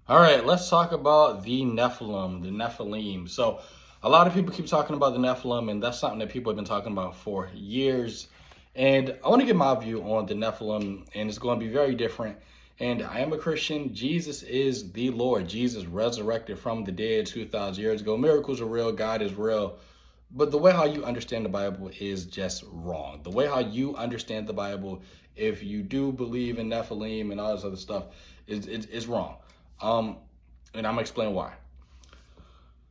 All right, let's talk about the Nephilim. So, a lot of people keep talking about the Nephilim, and that's something that people have been talking about for years. And I want to give my view on the Nephilim, and it's going to be very different. And I am a Christian. Jesus is the Lord. Jesus resurrected from the dead 2,000 years ago. Miracles are real. God is real. But the way how you understand the Bible is just wrong. The way how you understand the Bible, if you do believe in Nephilim and all this other stuff, is wrong. And I'm gonna explain why.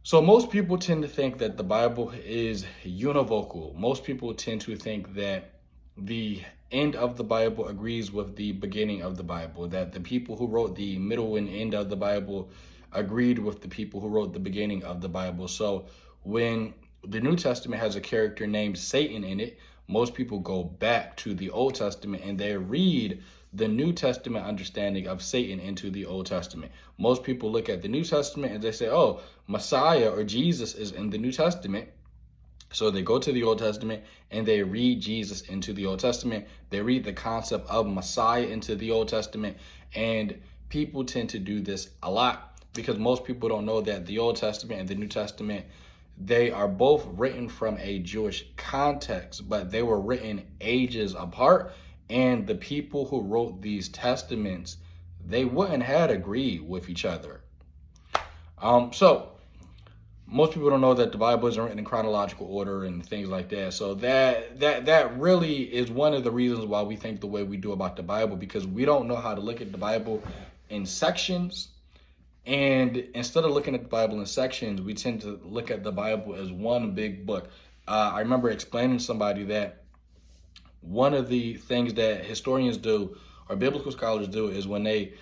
So most people tend to think that the Bible is univocal. Most people tend to think that the end of the Bible agrees with the beginning of the Bible, that the people who wrote the middle and end of the Bible agreed with the people who wrote the beginning of the Bible. So when the New Testament has a character named Satan in it, most people go back to the Old Testament and they read the New Testament understanding of Satan into the Old Testament. Most people look at the New Testament and they say, oh, Messiah or Jesus is in the New Testament. So they go to the Old Testament and they read Jesus into the Old Testament. They read the concept of Messiah into the Old Testament. And people tend to do this a lot because most people don't know that the Old Testament and the New Testament, they are both written from a Jewish context, but they were written ages apart. And the people who wrote these testaments, they wouldn't have agreed with each other. So most people don't know that the Bible isn't written in chronological order and things like that. So that really is one of the reasons why we think the way we do about the Bible, because we don't know how to look at the Bible in sections. And instead of looking at the Bible in sections, we tend to look at the Bible as one big book. I remember explaining to somebody that one of the things that historians do or biblical scholars do is when they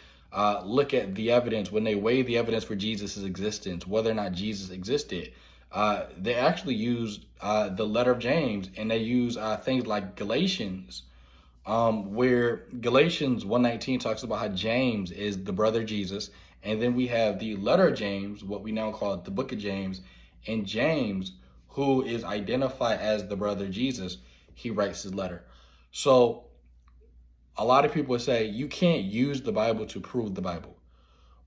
look at the evidence, when they weigh the evidence for Jesus' existence, whether or not Jesus existed, they actually use the letter of James, and they use things like Galatians, where Galatians 1:19 talks about how James is the brother of Jesus. And then we have the letter of James, what we now call the book of James, and James, who is identified as the brother of Jesus, he writes his letter. So a lot of people say you can't use the Bible to prove the Bible.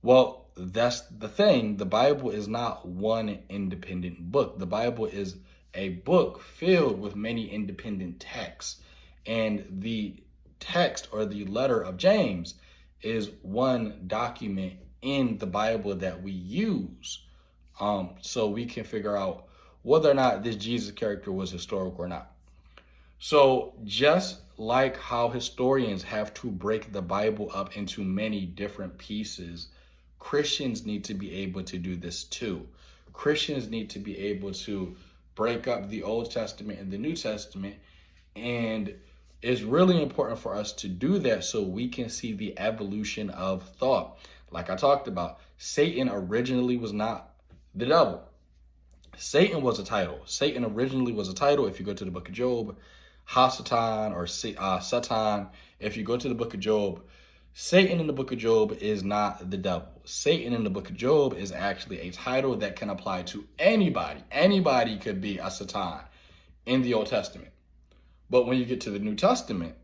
Well, that's the thing. The Bible is not one independent book. The Bible is a book filled with many independent texts. And the text or the letter of James is one document in the Bible that we use, so we can figure out whether or not this Jesus character was historical or not. So just like how historians have to break the Bible up into many different pieces, Christians need to be able to do this too. Christians need to be able to break up the Old Testament and the New Testament, and it's really important for us to do that so we can see the evolution of thought. Like I talked about, Satan originally was not the devil. Satan was a title. Satan originally was a title. If you go to the book of Job, Hasatan or Satan, if you go to the book of Job, Satan in the book of Job is not the devil. Satan in the book of Job is actually a title that can apply to anybody. Anybody could be a Satan in the Old Testament. But when you get to the New Testament,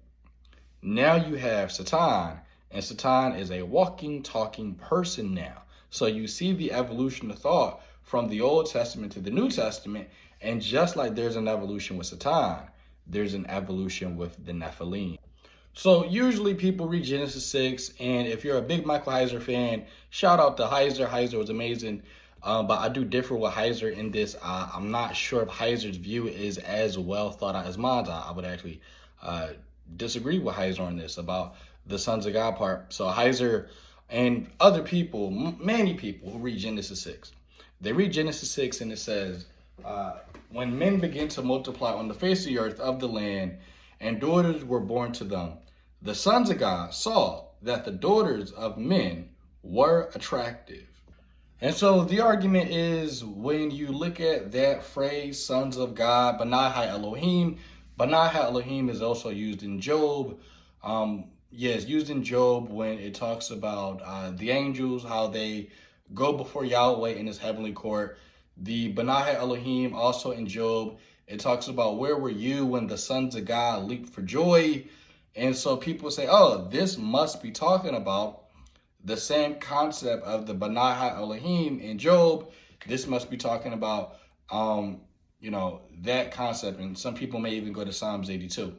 now you have Satan, and Satan is a walking, talking person now. So you see the evolution of thought from the Old Testament to the New Testament, and just like there's an evolution with Satan, there's an evolution with the Nephilim. So usually people read Genesis 6, and if you're a big Michael Heiser fan, shout out to Heiser. Heiser was amazing. But I do differ with Heiser in this. I'm not sure if Heiser's view is as well thought out as mine. I would actually disagree with Heiser on this about the sons of God part. So Heiser and other people, many people who read Genesis 6, they read Genesis 6 and it says, when men begin to multiply on the face of the earth of the land, and daughters were born to them, the sons of God saw that the daughters of men were attractive. And so the argument is, when you look at that phrase, sons of God, Banai Elohim, Banai Elohim is also used in Job. It's used in Job when it talks about the angels, how they go before Yahweh in his heavenly court. The Banai Elohim also in Job, it talks about where were you when the sons of God leaped for joy. And so people say, oh, this must be talking about the same concept of the Banai Elohim in Job. This must be talking about, that concept. And some people may even go to Psalms 82.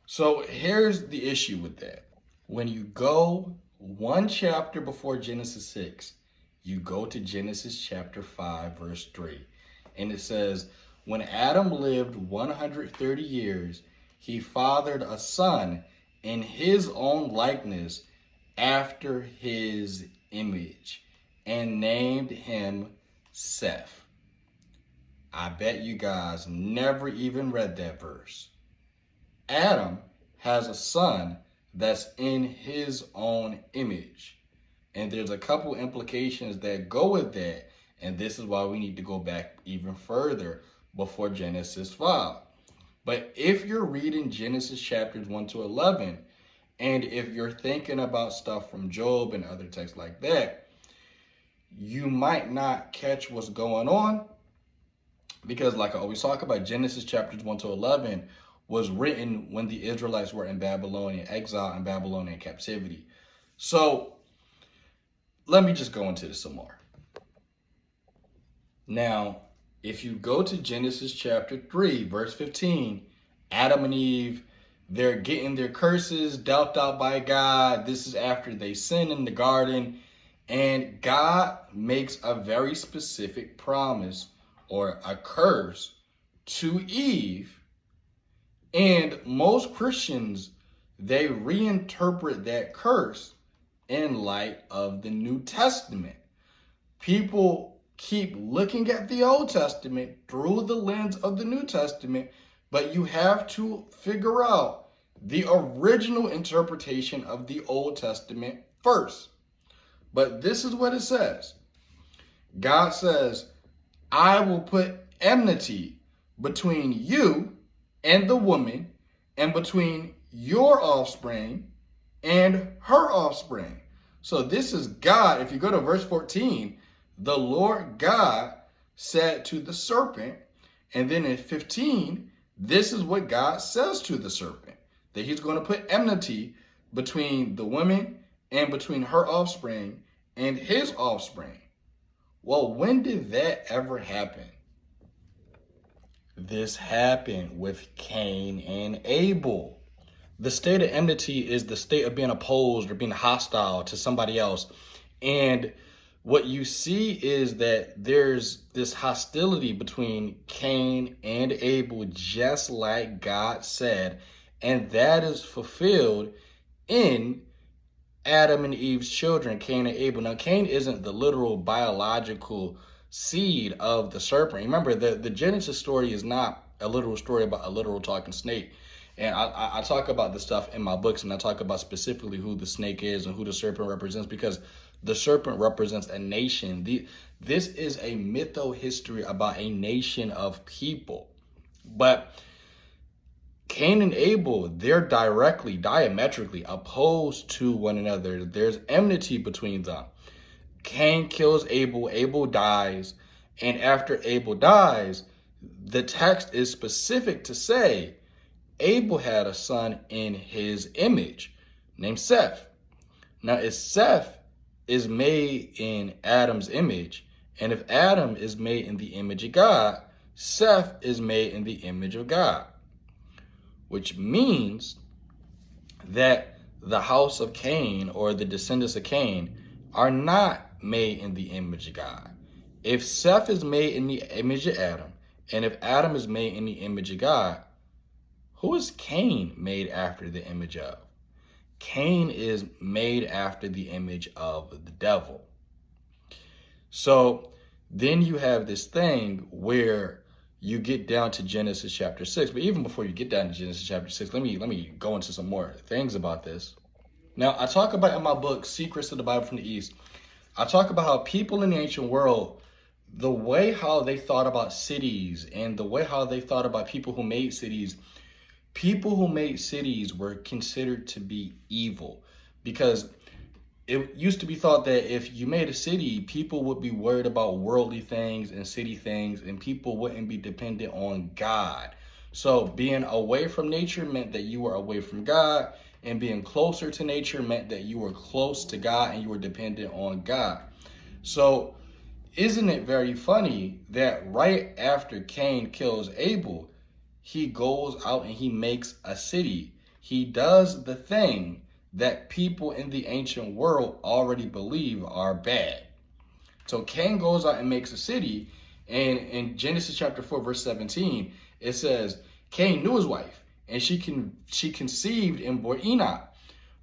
So here's the issue with that. When you go one chapter before Genesis 6, you go to Genesis chapter 5, verse 3. And it says, when Adam lived 130 years, he fathered a son in his own likeness after his image and named him Seth. I bet you guys never even read that verse. Adam has a son that's in his own image. And there's a couple implications that go with that. And this is why we need to go back even further before Genesis 5. But if you're reading Genesis chapters 1 to 11, and if you're thinking about stuff from Job and other texts like that, you might not catch what's going on. Because like I always talk about, Genesis chapters 1 to 11 was written when the Israelites were in Babylonian exile and Babylonian captivity. So let me just go into this some more. Now, if you go to Genesis chapter 3, verse 15, Adam and Eve, they're getting their curses dealt out by God. This is after they sin in the garden. And God makes a very specific promise or a curse to Eve. And most Christians, they reinterpret that curse in light of the New Testament. People keep looking at the Old Testament through the lens of the New Testament, but you have to figure out the original interpretation of the Old Testament first. But this is what it says. God says, I will put enmity between you and the woman, and between your offspring and her offspring. So this is God. If you go to verse 14, the Lord God said to the serpent, and then in 15, this is what God says to the serpent, that he's going to put enmity between the woman and between her offspring and his offspring. Well, when did that ever happen? This happened with Cain and Abel. The state of enmity is the state of being opposed or being hostile to somebody else. And what you see is that there's this hostility between Cain and Abel, just like God said. And that is fulfilled in Adam and Eve's children, Cain and Abel. Now, Cain isn't the literal biological seed of the serpent. Remember, the Genesis story is not a literal story about a literal talking snake. And I talk about this stuff in my books, and I talk about specifically who the snake is and who the serpent represents, because the serpent represents a nation. This is a mytho-history about a nation of people. But Cain and Abel, they're diametrically opposed to one another. There's enmity between them. Cain kills Abel, Abel dies, and after Abel dies, the text is specific to say Abel had a son in his image named Seth. Now, if Seth is made in Adam's image, and if Adam is made in the image of God, Seth is made in the image of God, which means that the house of Cain or the descendants of Cain are not made in the image of God. If Seth is made in the image of Adam, and if Adam is made in the image of God, who is Cain made after the image of? Cain is made after the image of the devil. So then you have this thing where you get down to Genesis chapter 6. But even before you get down to Genesis chapter 6, let me go into some more things about this. Now, I talk about in my book, Secrets of the Bible from the East, I talk about how people in the ancient world, the way how they thought about cities and the way how they thought about people who made cities were considered to be evil, because it used to be thought that if you made a city, people would be worried about worldly things and city things, and people wouldn't be dependent on God. So being away from nature meant that you were away from God, And being closer to nature meant that you were close to God and you were dependent on God. So isn't it very funny that right after Cain kills Abel, he goes out and he makes a city. He does the thing that people in the ancient world already believe are bad. So Cain goes out and makes a city, and in Genesis chapter 4, verse 17, it says, Cain knew his wife, and she conceived and bore Enoch.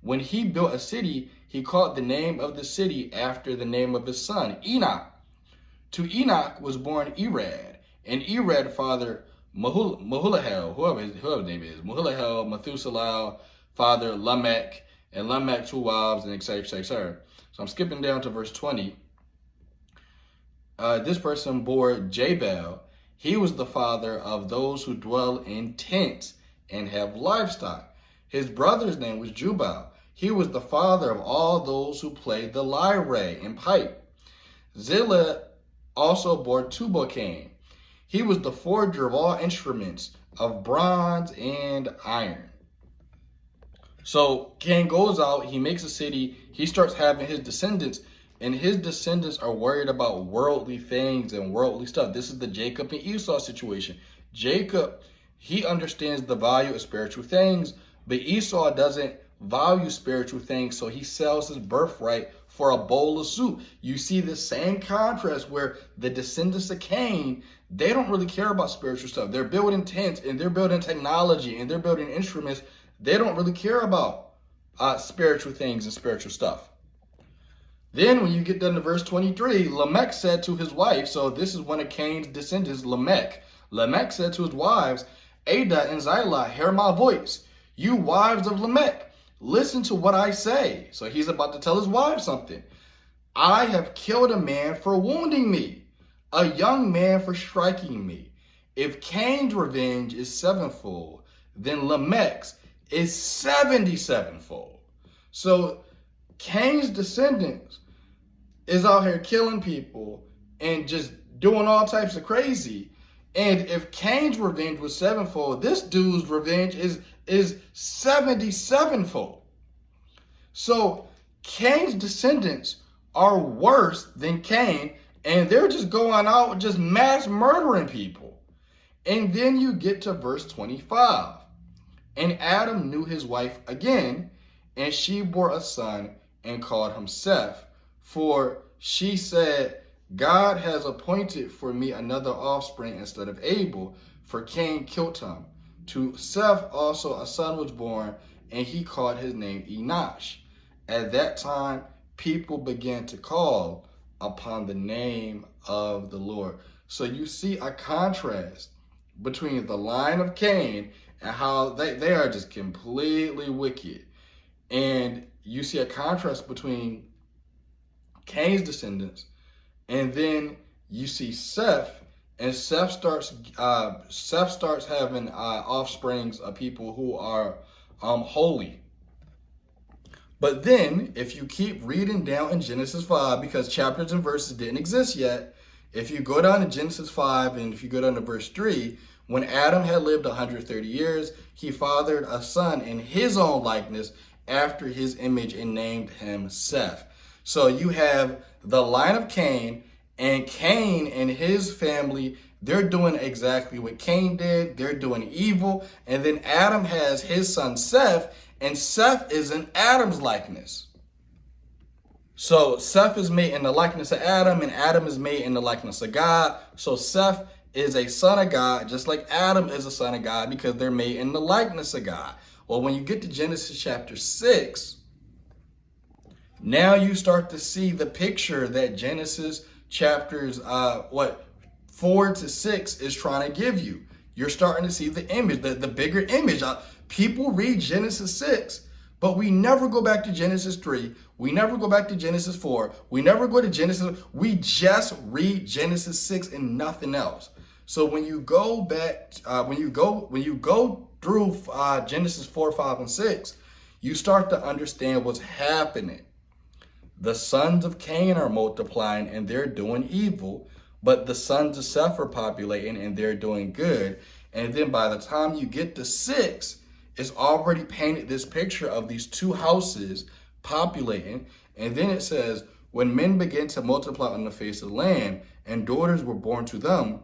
When he built a city, he called the name of the city after the name of his son, Enoch. To Enoch was born Irad, and Irad fathered Mahulahel, whoever his name is, Mahulahel, Methuselah, father Lamech, and Lamech 2 wives, and etc., etc. So I'm skipping down to verse 20. This person bore Jabal. He was the father of those who dwell in tents and have livestock. His brother's name was Jubal. He was the father of all those who played the lyre and pipe. Zillah also bore Tubal-Cain. He was the forger of all instruments of bronze and iron. So Cain goes out, he makes a city, he starts having his descendants, and his descendants are worried about worldly things and worldly stuff. This is the Jacob and Esau situation. Jacob, he understands the value of spiritual things, but Esau doesn't value spiritual things, so he sells his birthright for a bowl of soup. You see the same contrast where the descendants of Cain, they don't really care about spiritual stuff. They're building tents and they're building technology and they're building instruments. They don't really care about spiritual things and spiritual stuff. Then when you get down to verse 23, Lamech said to his wife, so this is one of Cain's descendants, Lamech. Lamech said to his wives, Ada and Zillah, hear my voice. You wives of Lamech, listen to what I say. So he's about to tell his wives something. I have killed a man for wounding me, a young man for striking me. If Cain's revenge is sevenfold, then Lamech's is 77-fold. So Cain's descendants is out here killing people and just doing all types of crazy. And if Cain's revenge was sevenfold, this dude's revenge is 77-fold. So Cain's descendants are worse than Cain, and they're just going out just mass murdering people. And then you get to verse 25. And Adam knew his wife again, and she bore a son and called him Seth. For she said, God has appointed for me another offspring instead of Abel, for Cain killed him. To Seth also a son was born, and he called his name Enoch. At that time, people began to call upon the name of the Lord. So you see a contrast between the line of Cain and how they are just completely wicked. And you see a contrast between Cain's descendants, and then you see Seth, and Seth starts having offsprings of people who are holy. But then, if you keep reading down in Genesis 5, because chapters and verses didn't exist yet, if you go down to Genesis 5 and if you go down to verse 3, when Adam had lived 130 years, he fathered a son in his own likeness after his image and named him Seth. So you have the line of Cain, and Cain and his family, they're doing exactly what Cain did. They're doing evil. And then Adam has his son Seth, and Seth is in Adam's likeness. So Seth is made in the likeness of Adam, and Adam is made in the likeness of God. So Seth is a son of God, just like Adam is a son of God, because they're made in the likeness of God. Well, when you get to Genesis chapter 6, now you start to see the picture that Genesis chapters 4 to 6 is trying to give you. You're starting to see the image, the bigger image. People read Genesis 6, but we never go back to Genesis 3. We never go back to Genesis 4. We never go to Genesis. We just read Genesis 6 and nothing else. So when you go back, when you go through Genesis 4, 5, and 6, you start to understand what's happening. The sons of Cain are multiplying and they're doing evil, but the sons of Seth are populating and they're doing good. And then by the time you get to 6, it's already painted this picture of these two houses populating. And then it says, when men began to multiply on the face of the land and daughters were born to them,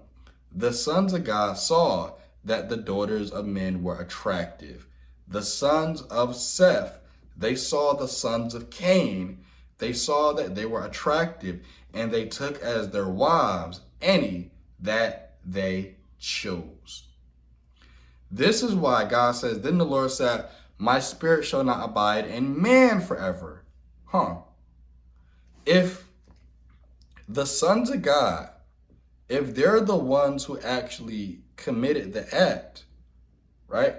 the sons of God saw that the daughters of men were attractive. The sons of Seth, they saw the sons of Cain. They saw that they were attractive, and they took as their wives any that they chose. This is why God says, then the Lord said, my spirit shall not abide in man forever. If the sons of God, if they're the ones who actually committed the act, right?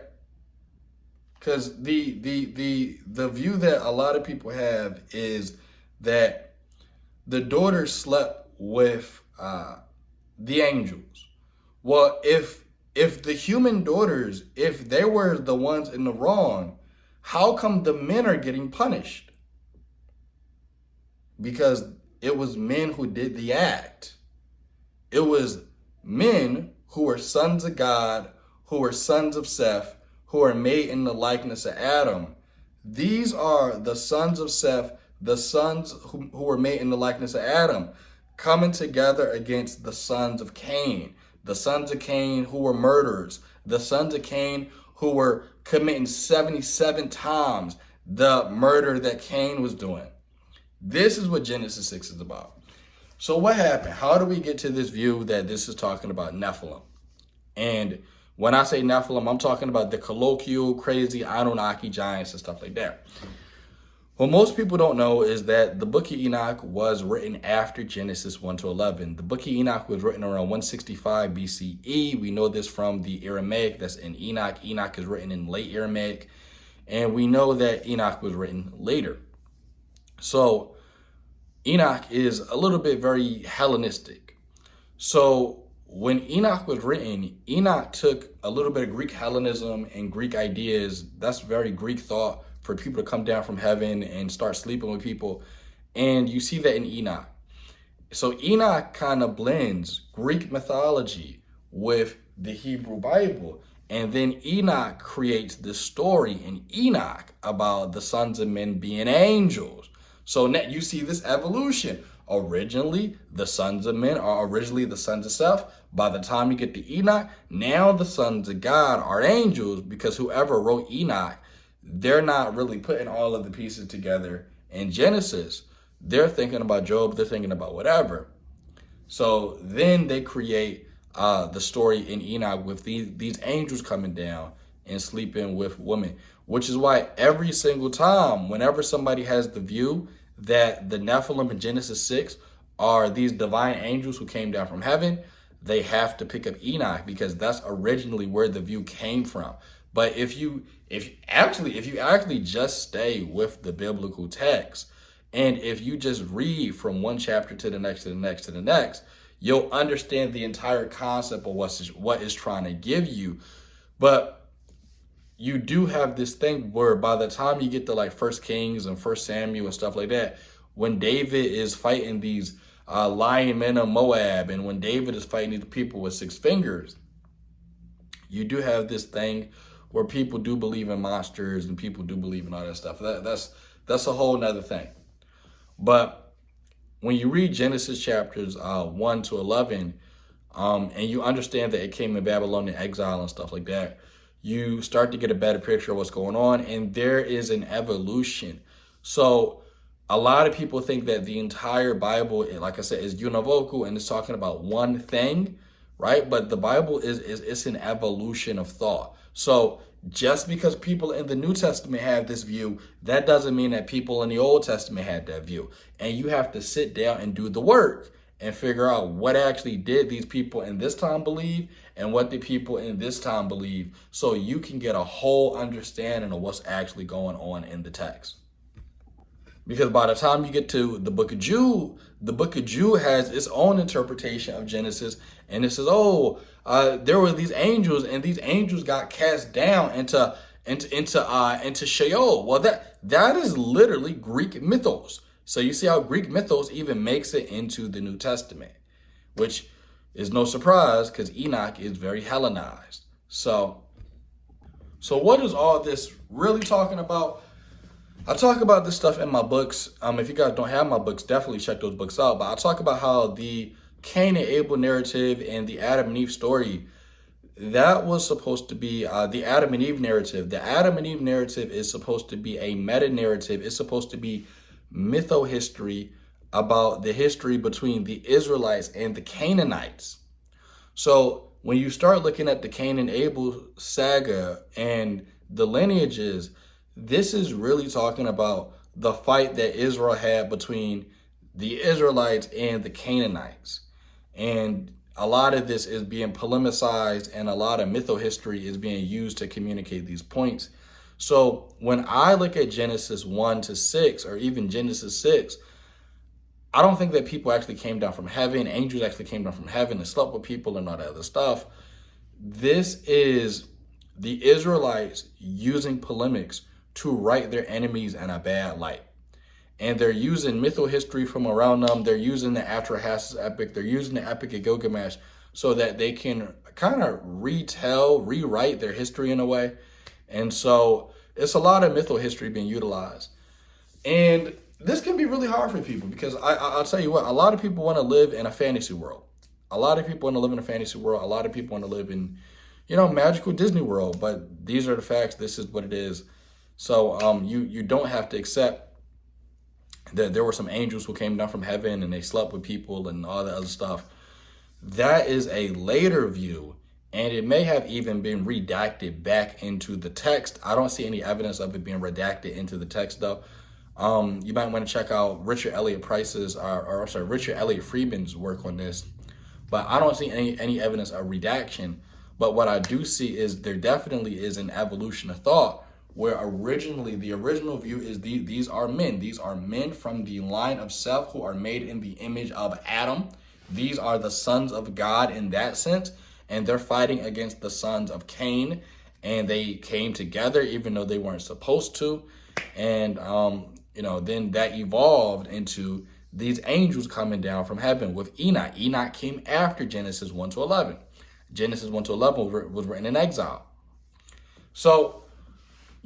Because the view that a lot of people have is that the daughters slept with the angels. Well, if the human daughters, if they were the ones in the wrong, how come the men are getting punished? Because it was men who did the act. It was men who were sons of God, who were sons of Seth, who are made in the likeness of Adam. These are the sons of Seth, the sons who were made in the likeness of Adam, coming together against the sons of Cain. The sons of Cain who were murderers. The sons of Cain who were committing 77 times the murder that Cain was doing. This is what Genesis 6 is about. So what happened? How do we get to this view that this is talking about Nephilim? And when I say Nephilim, I'm talking about the colloquial, crazy Anunnaki giants and stuff like that. What most people don't know is that the book of Enoch was written after Genesis 1 to 11. The book of Enoch was written around 165 BCE. We know this from the Aramaic that's in Enoch. Enoch is written in late Aramaic. And we know that Enoch was written later. So Enoch is a little bit very Hellenistic. So when Enoch was written, Enoch took a little bit of Greek Hellenism and Greek ideas. That's very Greek thought for people to come down from heaven and start sleeping with people. And you see that in Enoch. So Enoch kind of blends Greek mythology with the Hebrew Bible. And then Enoch creates this story in Enoch about the sons of men being angels. So now you see this evolution. Originally, the sons of men are originally the sons of Seth. By the time you get to Enoch, now the sons of God are angels, because whoever wrote Enoch, they're not really putting all of the pieces together in Genesis. They're thinking about Job, they're thinking about whatever. So then they create the story in Enoch with these angels coming down and sleeping with women, which is why every single time, whenever somebody has the view that the Nephilim in Genesis 6 are these divine angels who came down from heaven, they have to pick up Enoch, because that's originally where the view came from. But if you actually just stay with the biblical text, and if you just read from one chapter to the next, to the next, to the next, you'll understand the entire concept of what is trying to give you. But you do have this thing where by the time you get to like 1 Kings and 1 Samuel and stuff like that, when David is fighting these lion men of Moab, and when David is fighting these people with 6 fingers, you do have this thing where people do believe in monsters and people do believe in all that stuff. That's a whole nother thing. But when you read Genesis chapters 1 to 11, and you understand that it came in Babylonian exile and stuff like that, you start to get a better picture of what's going on, and there is an evolution. So a lot of people think that the entire Bible, like I said, is univocal and it's talking about one thing, right? But the Bible it's an evolution of thought. So just because people in the New Testament have this view, that doesn't mean that people in the Old Testament had that view. And you have to sit down and do the work and figure out what actually did these people in this time believe and what the people in this time believe, so you can get a whole understanding of what's actually going on in the text. Because by the time you get to the book of Jude has its own interpretation of Genesis, and it says, there were these angels, and these angels got cast down into Sheol. Well, that is literally Greek mythos. So you see how Greek mythos even makes it into the New Testament, which is no surprise because Enoch is very Hellenized. So So what is all this really talking about? I talk about this stuff in my books. If you guys don't have my books, definitely check those books out. But I talk about how the Cain and Abel narrative and the Adam and Eve story, that was supposed to be the Adam and Eve narrative. The Adam and Eve narrative is supposed to be a meta-narrative. It's supposed to be mytho-history about the history between the Israelites and the Canaanites. So when you start looking at the Cain and Abel saga and the lineages, this is really talking about the fight that Israel had between the Israelites and the Canaanites. And a lot of this is being polemicized, and a lot of mytho-history is being used to communicate these points. So when I look at Genesis 1 to 6, or even Genesis 6, I don't think that people actually came down from heaven. Angels actually came down from heaven and slept with people and all that other stuff. This is the Israelites using polemics to write their enemies in a bad light. And they're using mytho-history from around them. They're using the Atrahasis epic. They're using the Epic of Gilgamesh so that they can kind of rewrite their history in a way. And so it's a lot of mytho-history being utilized. And this can be really hard for people because I'll tell you what, a lot of people want to live in a fantasy world. A lot of people want to live in a fantasy world. A lot of people want to live in, magical Disney world. But these are the facts. This is what it is. So you don't have to accept that there were some angels who came down from heaven and they slept with people and all that other stuff. That is a later view, and it may have even been redacted back into the text. I don't see any evidence of it being redacted into the text, though. You might want to check out Richard Elliott Friedman's work on this, but I don't see any evidence of redaction. But what I do see is there definitely is an evolution of thought, where the original view is these are men. These are men from the line of Seth who are made in the image of Adam. These are the sons of God in that sense, and they're fighting against the sons of Cain, and they came together even though they weren't supposed to. And, then that evolved into these angels coming down from heaven with Enoch. Enoch came after Genesis 1 to 11. Genesis 1 to 11 was written in exile. So,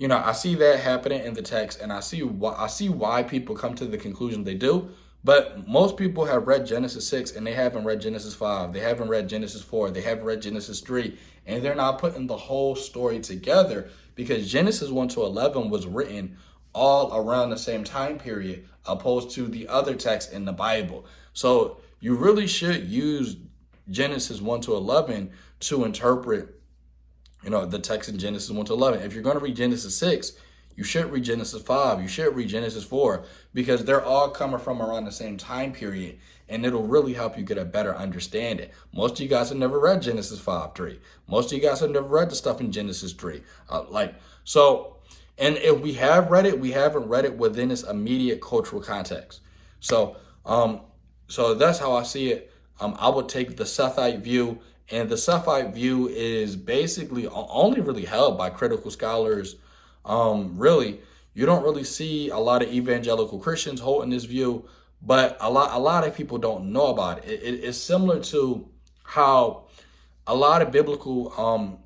I see that happening in the text, and I see why people come to the conclusion they do. But most people have read Genesis 6 and they haven't read Genesis 5. They haven't read Genesis 4. They haven't read Genesis 3. And they're not putting the whole story together because Genesis 1 to 11 was written all around the same time period opposed to the other texts in the Bible. So you really should use Genesis 1 to 11 to interpret the text in Genesis 1 to 11. If you're going to read Genesis 6, you should read Genesis 5. You should read Genesis 4 because they're all coming from around the same time period, and it'll really help you get a better understanding. Most of you guys have never read Genesis 5:3. Most of you guys have never read the stuff in Genesis 3. And if we have read it, we haven't read it within its immediate cultural context. So that's how I see it. I would take the Sethite view. And the Sethite view is basically only really held by critical scholars. Really, you don't really see a lot of evangelical Christians holding this view, but a lot of people don't know about it. It's similar to how a lot of biblical,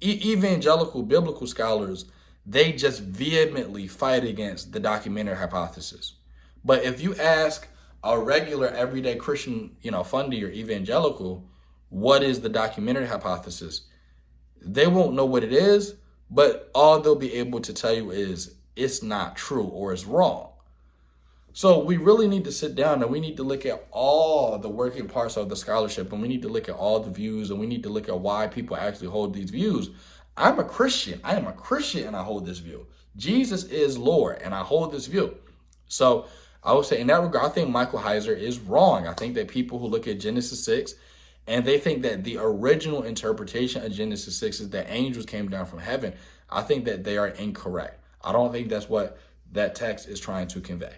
evangelical biblical scholars, they just vehemently fight against the documentary hypothesis. But if you ask a regular everyday Christian, fundy or evangelical, what is the documentary hypothesis? They won't know what it is, but all they'll be able to tell you is it's not true or it's wrong. So we really need to sit down and we need to look at all the working parts of the scholarship, and we need to look at all the views, and we need to look at why people actually hold these views. I'm a Christian. I am a Christian and I hold this view. Jesus is Lord and I hold this view. So I would say in that regard, I think Michael Heiser is wrong. I think that people who look at Genesis 6 and they think that the original interpretation of Genesis 6 is that angels came down from heaven, I think that they are incorrect. I don't think that's what that text is trying to convey.